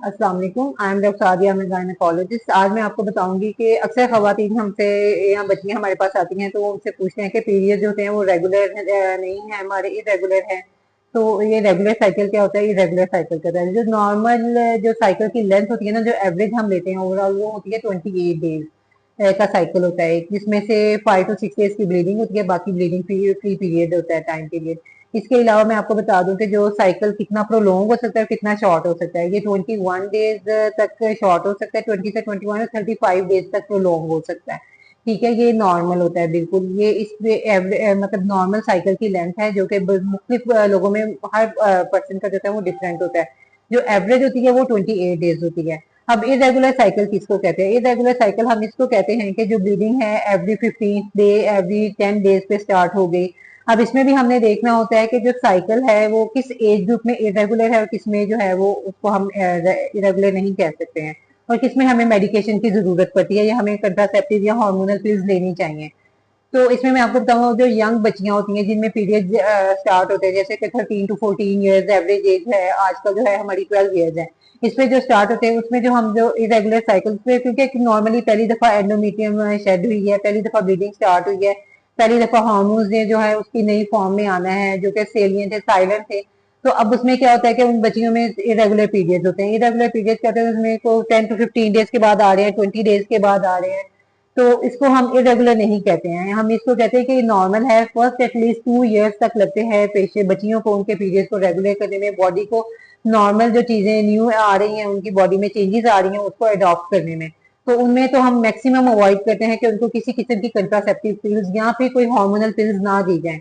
अस्सलाम वालेकुम। I am doctor Sadia, मैं गायनेकोलॉजिस्ट। आज मैं आपको बताऊंगी कि अक्सर खवातीन हमसे या बच्चियां हमारे पास आती हैं तो वो उनसे पूछते हैं कि पीरियड जो होते हैं वो रेगुलर नहीं है, हमारे इरेगुलर है। तो ये रेगुलर साइकिल क्या होता है, इरेगुलर साइकिल क्या होता है? जो नॉर्मल जो साइकिल की लेंथ होती है ना, जो एवरेज हम लेते हैं ओवरऑल, वो होती है 28 डेज का साइकिल होता है, जिसमें से 5 to 6 डेज की ब्लीडिंग होती है, बाकी ब्लीडिंग फ्री पीरियड होता है, टाइम पीरियड। इसके अलावा मैं आपको बता दूं कि जो साइकिल कितना प्रोलॉन्ग हो सकता है, कितना शॉर्ट हो सकता है। ये 21 डेज तक शॉर्ट हो सकता है, 20 से 21 और 35 डेज तक प्रोलॉन्ग हो सकता है। ठीक है, ये नॉर्मल होता है बिल्कुल। ये इस मतलब नॉर्मल साइकिल की लेंथ है, जो कि मुख्तलिफ लोगों में, हर पर्सन का जो है वो डिफरेंट होता है। जो एवरेज होती है वो 28 डेज होती है। अब इरेगुलर साइकिल किसको कहते हैं? इरेगुलर साइकिल हम इसको कहते हैं कि जो ब्लीडिंग है एवरी 15 डे, एवरी 10 डेज पे स्टार्ट हो गई। अब इसमें भी हमने देखना होता है कि जो साइकिल है वो किस एज ग्रुप में इरेगुलर है और किस में जो है वो उसको हम इरेगुलर नहीं कह सकते हैं, और किस में हमें मेडिकेशन की जरूरत पड़ती है या हमें कंट्रासेप्टिव या हार्मोनल पिल्स लेनी चाहिए। तो इसमें मैं आपको बताऊंगा, जो यंग बच्चियां होती हैं जिनमें पीरियड स्टार्ट होते हैं, जैसे कि 13 to 14 ईयर्स एवरेज एज है, आजकल जो है हमारी 12 ईयर्स है, इस पे जो स्टार्ट होते हैं उसमें जो हम जो इरेगुलर साइकिल पे, क्योंकि नॉर्मली पहली दफा एंडोमेट्रियम शेड हुई है, पहली दफा ब्लीडिंग स्टार्ट हुई है, पहली दफा हार्मोन्स ने जो है उसकी नई फॉर्म में आना है, जो कि सेलियंट थे, साइलेंट थे। तो अब उसमें क्या होता है कि उन बच्चियों में इरेगुलर पीरियड्स होते हैं। इरेगुलर पीरियड्स कहते हैं उसमें को 10 to 15 डेज के बाद आ रहे हैं, 20 डेज के बाद आ रहे हैं। तो इसको हम इरेगुलर नहीं कहते हैं, हम इसको कहते हैं कि नॉर्मल है। फर्स्ट एटलीस्ट 2 ईयर्स तक लगते हैं पेशे बच्चियों को उनके पीरियड्स को रेगुलर करने में, बॉडी को नॉर्मल जो चीजें न्यू आ रही हैं, उनकी बॉडी में चेंजेस आ रही हैं, उसको अडॉप्ट करने में। तो उनमें तो हम मैक्सिमम अवॉइड करते हैं कि उनको किसी किस्म की कंट्रासेप्टिव पिल्स या फिर कोई हार्मोनल पिल्स ना दी जाए।